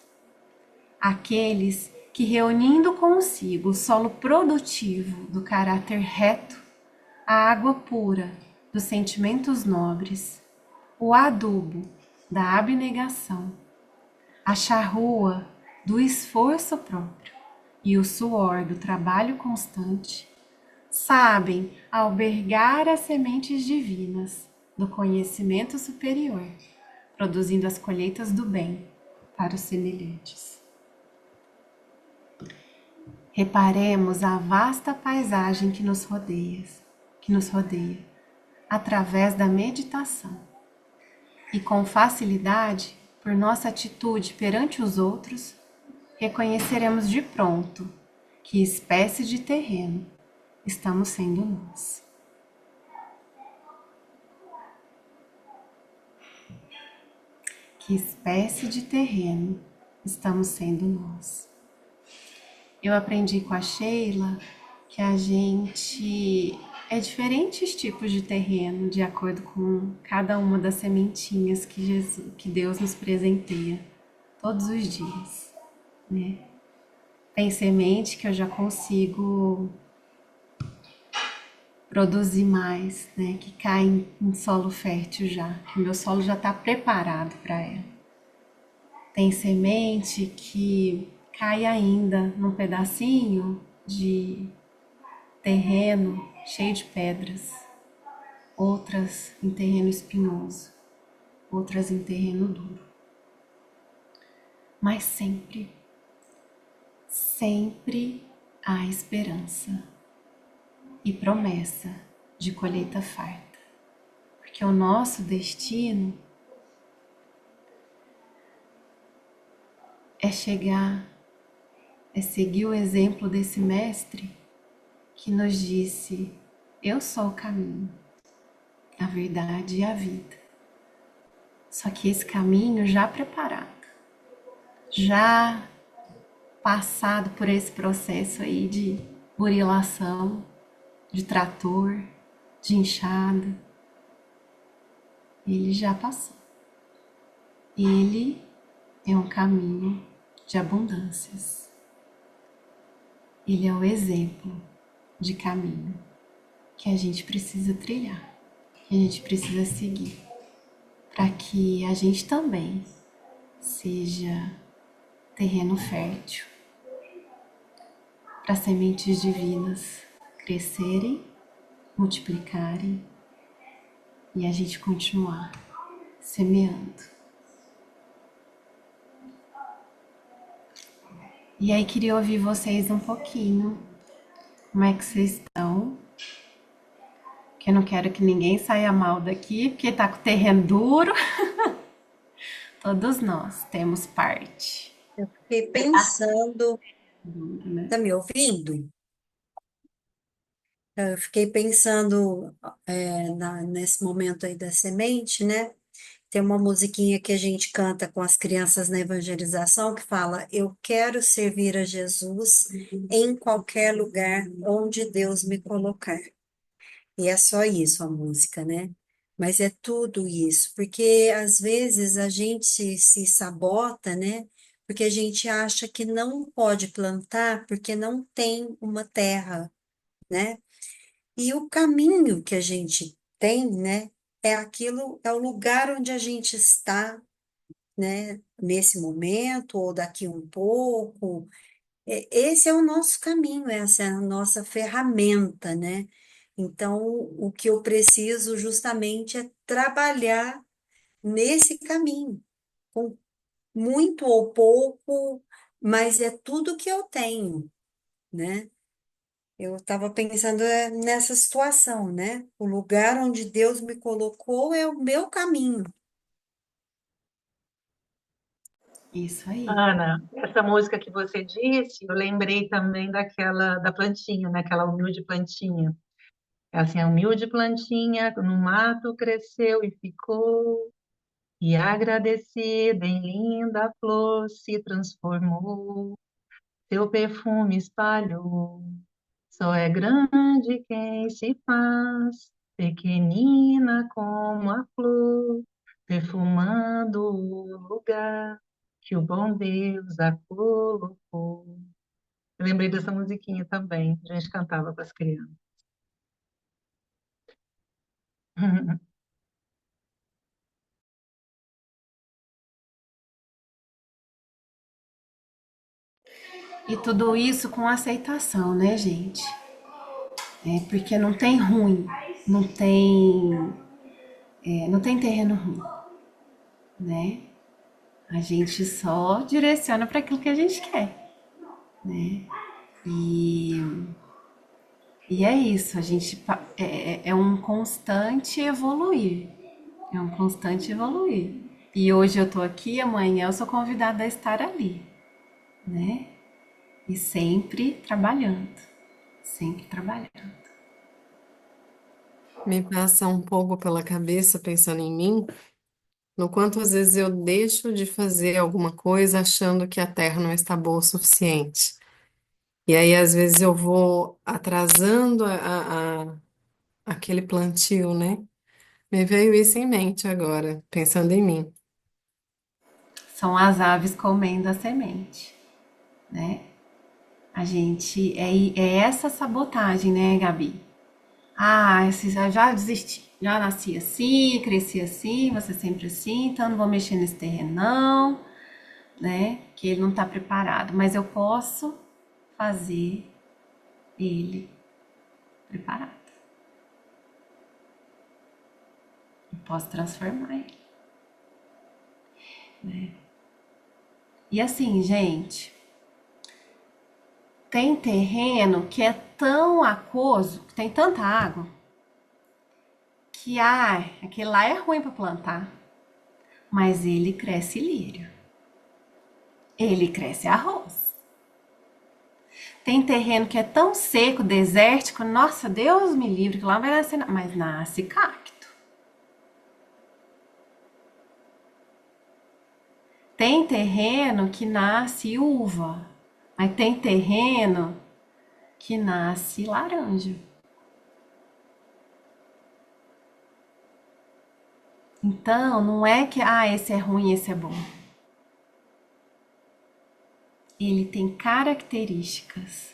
Speaker 3: aqueles que, reunindo consigo o solo produtivo do caráter reto, a água pura dos sentimentos nobres, o adubo da abnegação, a charrua do esforço próprio e o suor do trabalho constante, sabem albergar as sementes divinas do conhecimento superior, produzindo as colheitas do bem para os semelhantes. Reparemos a vasta paisagem que nos rodeia, através da meditação. E com facilidade, por nossa atitude perante os outros, reconheceremos de pronto que espécie de terreno estamos sendo nós. Que espécie de terreno estamos sendo nós. Eu aprendi com a Sheila que a gente é diferentes tipos de terreno de acordo com cada uma das sementinhas que Deus nos presenteia todos os dias, né? Tem semente que eu já consigo produzir mais, né? Que cai em solo fértil já, que o meu solo já está preparado para ela. Tem semente que cai ainda num pedacinho de terreno cheio de pedras, outras em terreno espinhoso, outras em terreno duro. Mas sempre há esperança e promessa de colheita farta, porque o nosso destino é seguir o exemplo desse mestre que nos disse: eu sou o caminho, a verdade e a vida. Só que esse caminho já preparado, já passado por esse processo aí de burilação, de trator, de enxada, ele já passou. Ele é um caminho de abundâncias. Ele é o exemplo de caminho que a gente precisa trilhar, que a gente precisa seguir, para que a gente também seja terreno fértil para sementes divinas crescerem, multiplicarem e a gente continuar semeando. E aí queria ouvir vocês um pouquinho, como é que vocês estão? Que eu não quero que ninguém saia mal daqui, porque tá com o terreno duro. Todos nós temos parte.
Speaker 8: Eu fiquei pensando,
Speaker 3: Duro, né?
Speaker 8: tá me ouvindo? Eu fiquei pensando nesse momento aí da semente, né? Tem uma musiquinha que a gente canta com as crianças na evangelização que fala: eu quero servir a Jesus em qualquer lugar onde Deus me colocar. E é só isso a música, né? Mas é tudo isso, porque às vezes a gente se sabota, né? Porque a gente acha que não pode plantar porque não tem uma terra, né? E o caminho que a gente tem, né? É aquilo, é o lugar onde a gente está, né? Nesse momento ou daqui um pouco. Esse é o nosso caminho, essa é a nossa ferramenta, né? Então, o que eu preciso justamente é trabalhar nesse caminho, com muito ou pouco, mas é tudo que eu tenho, né? Eu estava pensando nessa situação, né? O lugar onde Deus me colocou é o meu caminho.
Speaker 3: Isso aí.
Speaker 4: Ana, essa música que você disse, eu lembrei também daquela da plantinha, né? Aquela humilde plantinha. É assim, a humilde plantinha no mato cresceu e ficou, e agradecida em linda flor se transformou, seu perfume espalhou. Só é grande quem se faz, pequenina como a flor, perfumando o lugar que o bom Deus a colocou. Eu lembrei dessa musiquinha também, a gente cantava com as crianças.
Speaker 3: E tudo isso com aceitação, né, gente? Porque não tem ruim, não tem, não tem terreno ruim, né? A gente só direciona para aquilo que a gente quer, né? E, e é isso, a gente é um constante evoluir, é um constante evoluir. E hoje eu tô aqui, amanhã eu sou convidada a estar ali, né? E sempre trabalhando, sempre trabalhando.
Speaker 1: Me passa um pouco pela cabeça, pensando em mim, no quanto às vezes eu deixo de fazer alguma coisa achando que a terra não está boa o suficiente. E aí, às vezes, eu vou atrasando aquele plantio, né? Me veio isso em mente agora, pensando em mim.
Speaker 3: São as aves comendo a semente, né? A gente é essa sabotagem, né, Gabi? Ah, já desisti. Já nasci assim, cresci assim, você sempre assim, então não vou mexer nesse terreno, não, né? Que ele não tá preparado. Mas eu posso fazer ele preparado. Eu posso transformar ele, né? E assim, gente, tem terreno que é tão aquoso, que tem tanta água, que aquele lá é ruim para plantar, mas ele cresce lírio, ele cresce arroz. Tem terreno que é tão seco, desértico, nossa, Deus me livre, que lá não vai nascer nada, mas nasce cacto. Tem terreno que nasce uva, mas tem terreno que nasce laranja. Então, não é que, esse é ruim, esse é bom. Ele tem características.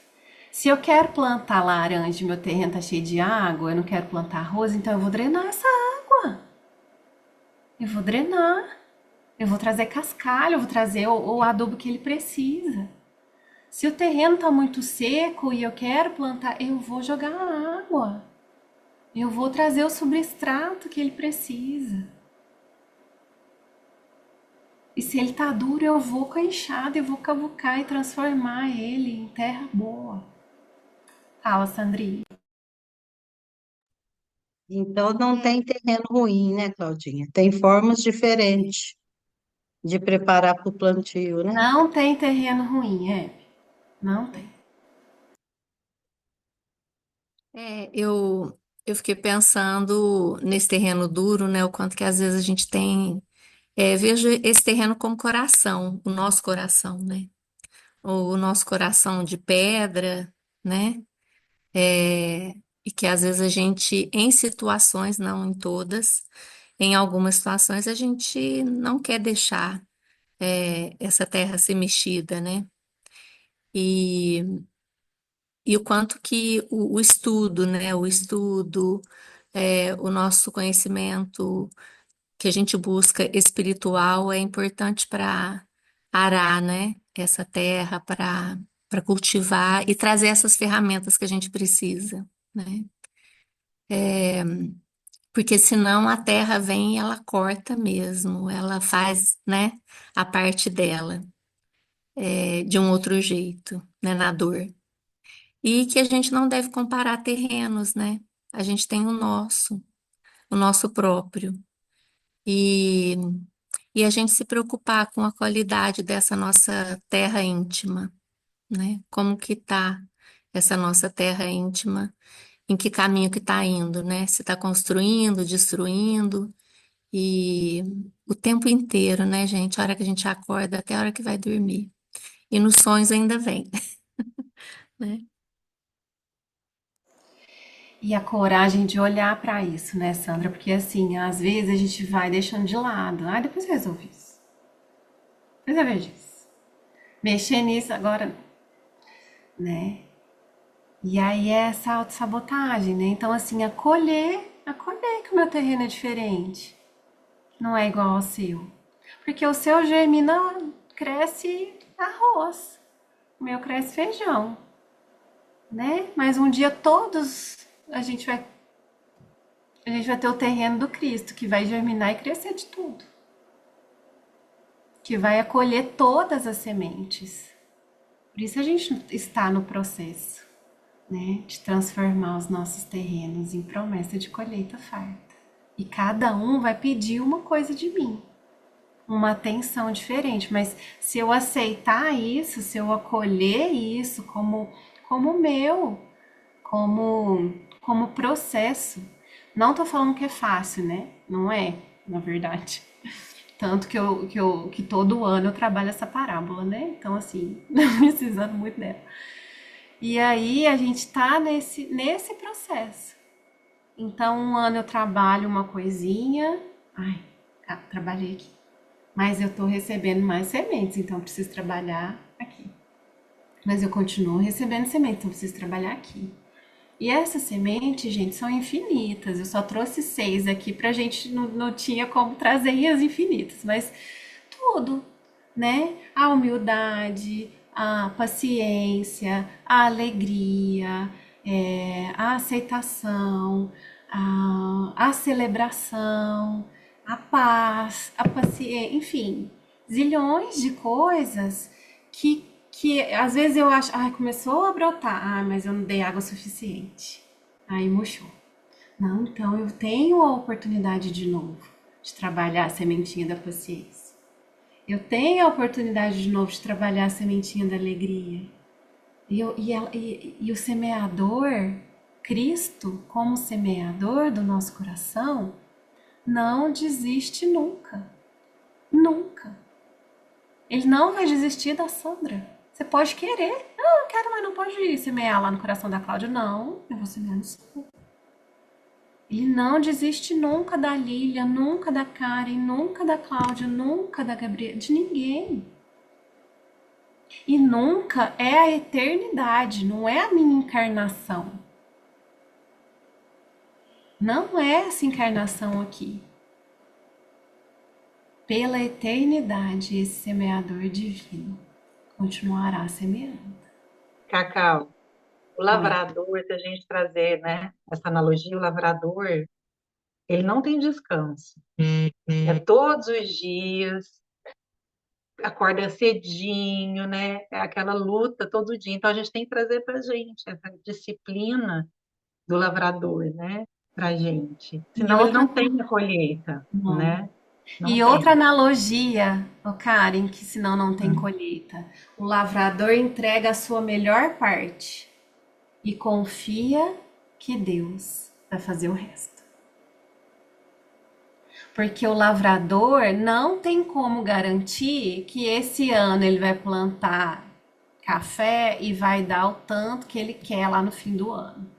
Speaker 3: Se eu quero plantar laranja e meu terreno tá cheio de água, eu não quero plantar arroz, então eu vou drenar essa água. Eu vou drenar. Eu vou trazer cascalho, eu vou trazer o adubo que ele precisa. Se o terreno tá muito seco e eu quero plantar, eu vou jogar água. Eu vou trazer o substrato que ele precisa. E se ele tá duro, eu vou com a enxada, eu vou cavucar e transformar ele em terra boa. Fala, Sandrinha.
Speaker 8: Então não tem terreno ruim, né, Claudinha? Tem formas diferentes de preparar para o plantio, né?
Speaker 3: Não tem terreno ruim, não tem.
Speaker 11: Eu fiquei pensando nesse terreno duro, né? O quanto que às vezes a gente tem. Vejo esse terreno como coração, o nosso coração, né? O nosso coração de pedra, né? É, e que às vezes a gente, em situações, não em todas, em algumas situações, a gente não quer deixar essa terra ser mexida, né? E, e o quanto que o estudo, né? O estudo, o nosso conhecimento que a gente busca espiritual é importante para arar, né? Essa terra, para cultivar e trazer essas ferramentas que a gente precisa, né? Porque senão a terra vem e ela corta mesmo, ela faz, né, a parte dela, de um outro jeito, né, na dor. E que a gente não deve comparar terrenos, né? A gente tem o nosso próprio. E, e a gente se preocupar com a qualidade dessa nossa terra íntima, né? Como que tá essa nossa terra íntima, em que caminho que tá indo, né? Se tá construindo, destruindo, e o tempo inteiro, né, gente? A hora que a gente acorda até a hora que vai dormir. E nos sonhos ainda vem, né?
Speaker 3: E a coragem de olhar para isso, né, Sandra? Porque assim, às vezes a gente vai deixando de lado. Depois eu resolvo isso. Depois eu vejo isso. Mexer nisso agora, né? E aí é essa autossabotagem, né? Então, assim, acolher que o meu terreno é diferente. Não é igual ao seu. Porque o seu germina, cresce arroz. O meu cresce feijão. né? Mas um dia todos a gente vai ter o terreno do Cristo, que vai germinar e crescer de tudo, que vai acolher todas as sementes. Por isso a gente está no processo, né, de transformar os nossos terrenos em promessa de colheita farta. E cada um vai pedir uma coisa de mim, uma atenção diferente. Mas se eu aceitar isso, se eu acolher isso como meu, como processo, não tô falando que é fácil, né? Não é, na verdade. Tanto que todo ano eu trabalho essa parábola, né? Então, assim, não precisando muito dela. E aí a gente tá nesse processo. Então, um ano eu trabalho uma coisinha. Ai, trabalhei aqui. Mas eu tô recebendo mais sementes, então eu preciso trabalhar aqui. Mas eu continuo recebendo sementes, então eu preciso trabalhar aqui. E essas sementes, gente, são infinitas. Eu só trouxe 6 aqui pra gente, não tinha como trazer as infinitas, mas tudo, né? A humildade, a paciência, a alegria, a aceitação, a celebração, a paz, a paciência, enfim, zilhões de coisas que às vezes eu acho, ai, começou a brotar, mas eu não dei água suficiente. Aí murchou. Não, então eu tenho a oportunidade de novo de trabalhar a sementinha da paciência. Eu tenho a oportunidade de novo de trabalhar a sementinha da alegria. E o semeador, Cristo, como semeador do nosso coração, não desiste nunca. Nunca. Ele não vai desistir da Sandra. Você pode querer. Não, eu quero, mas não pode semear lá no coração da Cláudia. Não, eu vou semear no seu. Ele não desiste nunca da Lília, nunca da Karen, nunca da Cláudia, nunca da Gabriela, de ninguém. E nunca é a eternidade, não é a minha encarnação. Não é essa encarnação aqui. Pela eternidade, esse semeador divino continuará semeando.
Speaker 4: Cacau, o
Speaker 3: Oi.
Speaker 4: lavrador, se a gente trazer, né, essa analogia, o lavrador, ele não tem descanso. É todos os dias, acorda cedinho, né? É aquela luta todo dia. Então a gente tem que trazer para a gente essa disciplina do lavrador, né? Para a gente.
Speaker 3: E
Speaker 4: Senão ele
Speaker 3: outra,
Speaker 4: não tem a colheita,
Speaker 3: não.
Speaker 4: né? Não
Speaker 3: E outra
Speaker 4: tem.
Speaker 3: analogia, Karen, que senão não tem
Speaker 4: Hum.
Speaker 3: colheita. O lavrador entrega a sua melhor parte e confia que Deus vai fazer o resto. Porque o lavrador não tem como garantir que esse ano ele vai plantar café e vai dar o tanto que ele quer lá no fim do ano.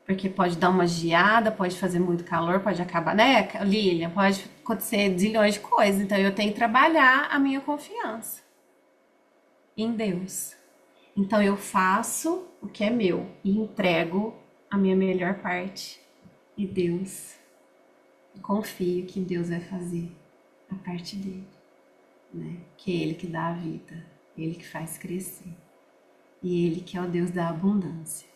Speaker 3: Porque pode dar uma geada, pode fazer muito calor, pode acabar, né, Lilian? Pode acontecer zilhões de coisas. Então eu tenho que trabalhar a minha confiança em Deus. Então eu faço o que é meu e entrego a minha melhor parte. E Deus, confio que Deus vai fazer a parte dele, né? Que é Ele que dá a vida, Ele que faz crescer. E Ele que é o Deus da abundância.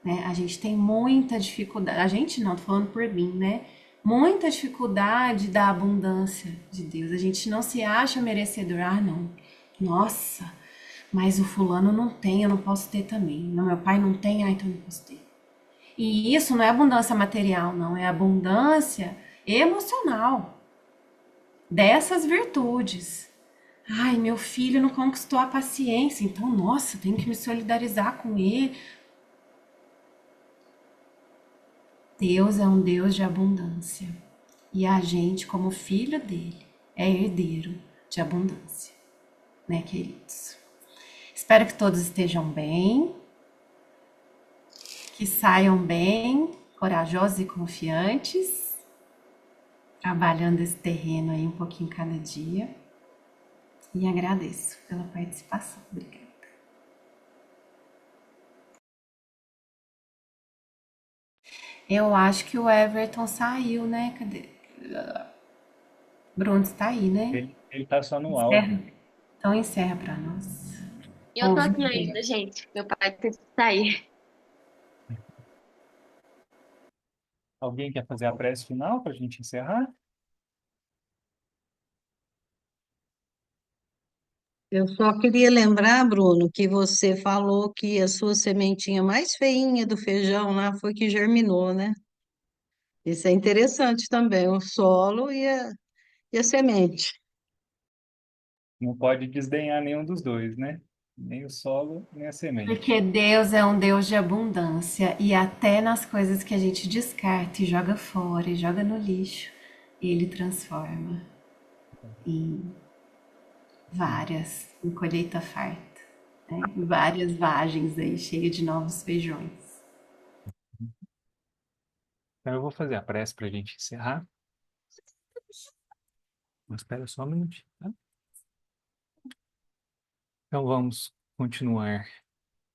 Speaker 3: Né? A gente tem muita dificuldade, a gente não, tô falando por mim, né? Muita dificuldade da abundância de Deus. A gente não se acha merecedor. Ah, não. Nossa, mas o fulano não tem, eu não posso ter também. Não, meu pai não tem, ah, então eu não posso ter. E isso não é abundância material, não. É abundância emocional dessas virtudes. Ai, meu filho não conquistou a paciência, então, nossa, tenho que me solidarizar com ele. Deus é um Deus de abundância. E a gente, como filho dele, é herdeiro de abundância. Né, queridos? Espero que todos estejam bem, que saiam bem, corajosos e confiantes, trabalhando esse terreno aí um pouquinho cada dia. E agradeço pela participação. Obrigada. Eu acho que o Everton saiu, né? Cadê? Bruno está aí, né?
Speaker 7: Ele tá só no
Speaker 3: Encerra.
Speaker 7: áudio.
Speaker 3: Então encerra para nós.
Speaker 12: E eu tô aqui
Speaker 3: conviver.
Speaker 12: ainda, gente. Meu pai teve que sair.
Speaker 7: Alguém quer fazer a prece final para a gente encerrar?
Speaker 4: Eu só queria lembrar, Bruno, que você falou que a sua sementinha mais feinha do feijão lá foi que germinou, né? Isso é interessante também, o solo e a semente.
Speaker 7: Não pode desdenhar nenhum dos dois, né? Nem o solo, nem a
Speaker 3: Porque
Speaker 7: semente.
Speaker 3: Deus é um Deus de abundância e até nas coisas que a gente descarta e joga fora e joga no lixo, Ele transforma em em colheita farta, né? Em várias vagens aí cheias de novos feijões.
Speaker 7: Então eu vou fazer a prece para a gente encerrar. Mas espera só um minutinho, tá? Então vamos continuar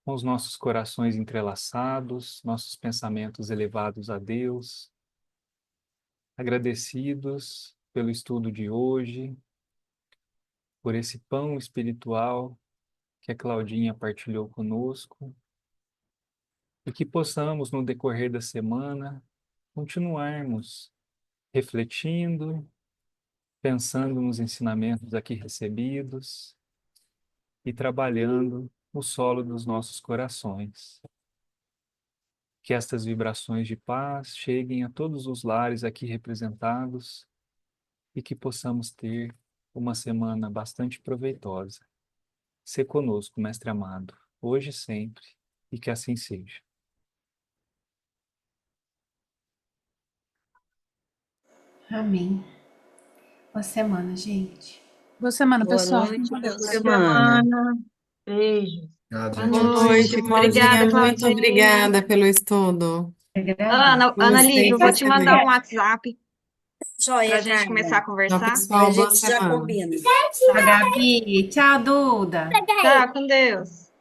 Speaker 7: com os nossos corações entrelaçados, nossos pensamentos elevados a Deus, agradecidos pelo estudo de hoje, por esse pão espiritual que a Claudinha partilhou conosco, e que possamos, no decorrer da semana, continuarmos refletindo, pensando nos ensinamentos aqui recebidos e trabalhando no solo dos nossos corações. Que estas vibrações de paz cheguem a todos os lares aqui representados e que possamos ter uma semana bastante proveitosa. Se conosco, Mestre amado, hoje e sempre, e que assim seja.
Speaker 3: Amém. Boa semana, gente.
Speaker 13: Boa semana,
Speaker 8: Boa
Speaker 13: pessoal.
Speaker 8: noite,
Speaker 13: Fiquem com
Speaker 8: boa
Speaker 13: Deus.
Speaker 4: Boa
Speaker 8: semana.
Speaker 4: semana. Beijo.
Speaker 10: Obrigado,
Speaker 14: Boa
Speaker 10: gente.
Speaker 14: noite.
Speaker 15: Obrigada,
Speaker 14: Claudinha, muito
Speaker 15: Claudinha.
Speaker 14: obrigada pelo estudo.
Speaker 3: Agradeço.
Speaker 15: Ana Lívia,
Speaker 14: Gostei
Speaker 15: eu vou te mandar um
Speaker 14: bastante.
Speaker 15: WhatsApp para a
Speaker 8: Joia,
Speaker 15: gente começar a
Speaker 8: Carmen.
Speaker 14: Tchau,
Speaker 15: conversar.
Speaker 8: A
Speaker 14: pessoal. Boa
Speaker 8: gente já
Speaker 14: semana.
Speaker 8: combina.
Speaker 3: Tchau, Gabi. Tchau, Duda.
Speaker 15: Tá, com Deus.